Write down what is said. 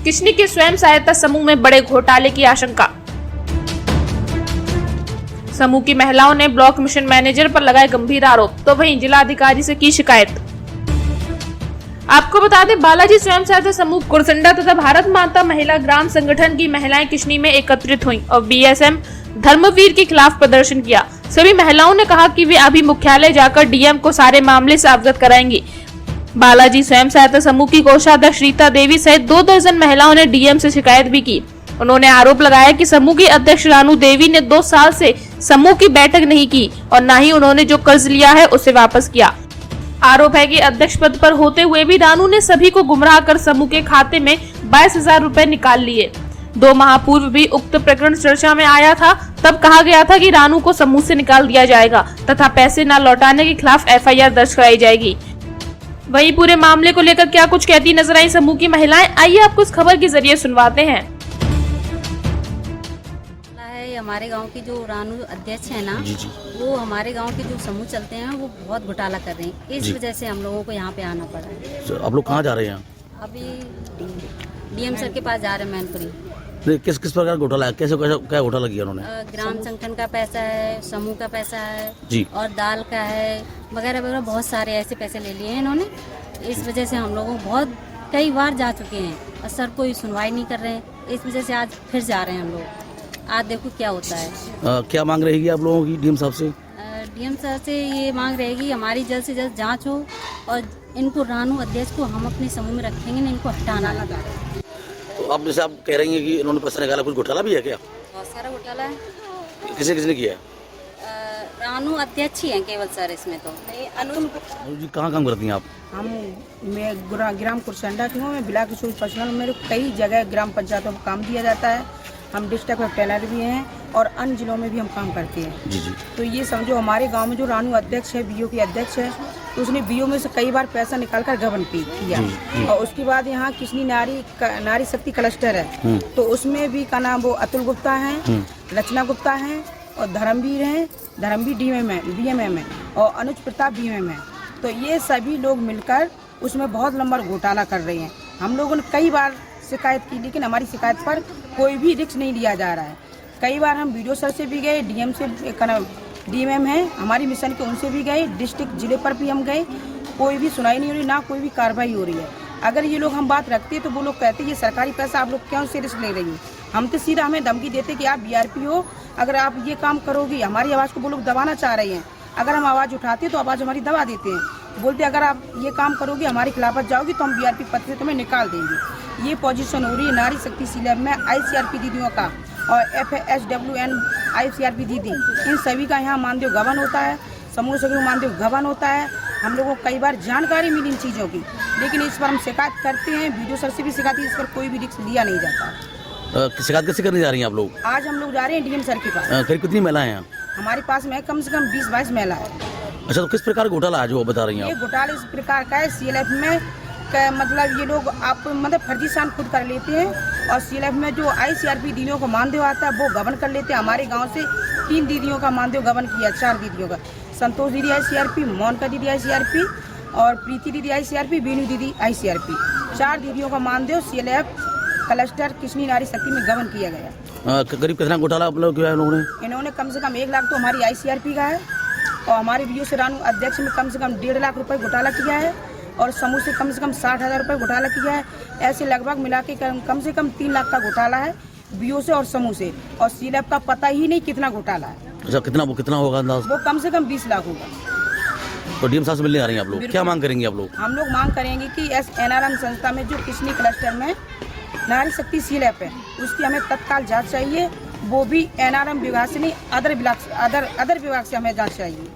किशनी के स्वयं सहायता समूह में बड़े घोटाले की आशंका। समूह की महिलाओं ने ब्लॉक मिशन मैनेजर पर लगाए गंभीर आरोप, तो वहीं जिलाधिकारी से की शिकायत। आपको बता दें, बालाजी स्वयं सहायता समूह कुरसंडा तथा भारत माता महिला ग्राम संगठन की महिलाएं किशनी में एकत्रित हुईं और बीएसएम धर्मवीर के खिलाफ प्रदर्शन किया। सभी महिलाओं ने कहा कि वे अभी मुख्यालय जाकर डीएम को सारे मामले से अवगत कराएंगी। बालाजी स्वयं सहायता समूह की कोषाध्यक्ष रीता देवी सहित 2 दर्जन महिलाओं ने डीएम से शिकायत भी की। उन्होंने आरोप लगाया कि समूह की अध्यक्ष रानू देवी ने 2 साल से समूह की बैठक नहीं की और न ही उन्होंने जो कर्ज लिया है उसे वापस किया। आरोप है कि अध्यक्ष पद पर होते हुए भी रानू ने सभी को गुमराह कर समूह के खाते में 22,000 रुपए निकाल लिए। 2 माह पूर्व भी उक्त प्रकरण चर्चा में आया था। तब कहा गया था कि रानू को समूह से निकाल दिया जाएगा तथा पैसे न लौटाने के खिलाफ एफआईआर दर्ज कराई जाएगी। वहीं पूरे मामले को लेकर क्या कुछ कहती नजर आई समूह की महिलाएं, आइए आपको इस खबर के जरिए सुनवाते हैं। हमारे गांव की जो रानू अध्यक्ष है ना, वो हमारे गांव के जो समूह चलते हैं वो बहुत घोटाला कर रहे हैं। इस वजह से हम लोगों को यहाँ पे आना पड़ा है। आप लोग कहाँ जा रहे हैं? अभी डीएम सर के पास जा रहे हैं मैनपुरी। किस किस प्रकार घोटाला है? कैसे क्या घोटाला किया उन्होंने? ग्राम संगठन का पैसा है, समूह का पैसा है जी, और दाल का है, वगैरह वगैरह बहुत सारे ऐसे पैसे ले लिए हैं इन्होंने। इस वजह से हम लोगों बहुत कई बार जा चुके हैं और सर कोई सुनवाई नहीं कर रहे हैं। इस वजह से आज फिर जा रहे हैं हम लोग। आज देखो क्या होता है। क्या मांग रहेगी आप लोगों की डीएम साहब से? डीएम सर से ये मांग रहेगी हमारी जल्द से जल्द जांच हो और इनको रानू अध्यक्ष को हम अपने समूह में रखेंगे, इनको हटाना लगा। तो आप जैसे आप कह रही हैं कि इन्होंने पैसा निकाला, कुछ घोटाला भी है क्या? बहुत सारा घोटाला है। किसने किसने किया है? रानू अध्यक्ष ही हैं केवल सर इसमें। तो अनुज जी कहाँ काम करती हैं आप? मैं ग्राम कुरसंडा की हूँ। मैं ब्लॉक पर्सनल, मेरे कई जगह ग्राम पंचायतों में काम दिया जाता है। हम डिस्ट्रिक्ट में टेलर भी हैं और अन्य जिलों में भी हम काम करते हैं। जी। तो ये समझो हमारे गांव में जो रानू अध्यक्ष है, बीओ की अध्यक्ष है, तो उसने बीओ में से कई बार पैसा निकाल कर गबन किया। और उसके बाद यहाँ किशनी नारी शक्ति क्लस्टर है, तो उसमें भी का नाम वो अतुल गुप्ता है, रचना गुप्ता है और धर्मवीर है, धर्मवीर बीएमएम है और अनुज प्रताप बीएमएम है। तो ये सभी लोग मिलकर उसमें बहुत लंबा घोटाला कर रहे हैं। हम लोगों ने कई बार शिकायत की, लेकिन हमारी शिकायत पर कोई भी रिस्क नहीं लिया जा रहा है। कई बार हम वीडियो सर से भी गए, डीएम से डीएम है हमारी मिशन के, उनसे भी गए, डिस्ट्रिक्ट जिले पर भी हम गए, कोई भी सुनाई नहीं हो रही, ना कोई भी कार्रवाई हो रही है। अगर ये लोग हम बात रखते तो वो लोग कहते ये सरकारी पैसा आप लोग क्यों से रिस्क ले रही हो। हम तो सीधा हमें धमकी देते कि आप बीआरपी हो, अगर आप ये काम करोगी, हमारी आवाज़ को वो लोग दबाना चाह रहे हैं। अगर हम आवाज़ उठाते तो आवाज़ हमारी दबा देते हैं। बोलते अगर आप ये काम करोगे, हमारी खिलाफत जाओगी तो हम बीआरपी पद से तुम्हें निकाल देंगे। ये पोजीशन हो रही है नारी शक्ति सीलैब में आईसीआरपी दीदियों का और एफएसडब्ल्यूएन आईसीआरपी दीदी, इन सभी का यहाँ मानदेय गबन होता है, समूह से मानदेय गबन होता है। हम लोगों को कई बार जानकारी मिली इन चीज़ों की, लेकिन इस पर हम शिकायत करते हैं, वीडियो सर से भी शिकायत, इस पर कोई भी रिस्क लिया नहीं जाता। शिकायत कैसे करने जा रही हैं आप लोग? आज हम लोग जा रहे हैं डीएम सर के पास। करीब कितनी महिलाएं हैं? हमारे पास में कम से कम 20-22 महिला है। अच्छा, तो किस प्रकार का घोटाला है जो बता रही हैं आप? ये घोटाला इस प्रकार का है, सीएलएफ में मतलब ये लोग आप मतलब फर्जी शान खुद कर लेते हैं और सीएलएफ में जो आईसीआरपी दीदियों को मानदेय आता है वो गबन कर लेते हैं। हमारे गांव से 3 दीदियों का मानदेय गबन किया, 4 दीदियों का, संतोष दीदी आईसीआरपी, मोनिका दीदी आईसीआरपी और प्रीति दीदी आईसीआरपी, बीनू दीदी आईसीआरपी, 4 दीदियों का मानदेय सीएलएफ क्लस्टर किशनी नारी शक्ति में गबन किया गया। करीब कितना घोटाला आप लोग किया है लोगों ने? इन्होंने कम से कम 1 लाख तो हमारी आईसीआरपी का है और हमारे बीओ से रानू अध्यक्ष में कम से कम 1.5 लाख रुपए घोटाला किया है और समूह से कम 60,000 रुपए घोटाला किया है। ऐसे लगभग मिला के कम से कम 3 लाख का घोटाला है बीओ से और समूह से, और सीलैब का पता ही नहीं कितना घोटाला है। अच्छा, कितना होगा अंदाज? वो कम से कम 20 लाख होगा। तो डीएम साहब से मिलने आ रही हैं आप लोग, क्या मांग करेंगे आप लोग? हम लोग मांग करेंगे कि एनआरएम संस्था में जो किशनी क्लस्टर में नारी शक्ति सीलैब है उसकी हमें तत्काल जाँच चाहिए। वो भी एनआरएम विभाग से नहीं, अदर विभाग से हमें जाँच चाहिए।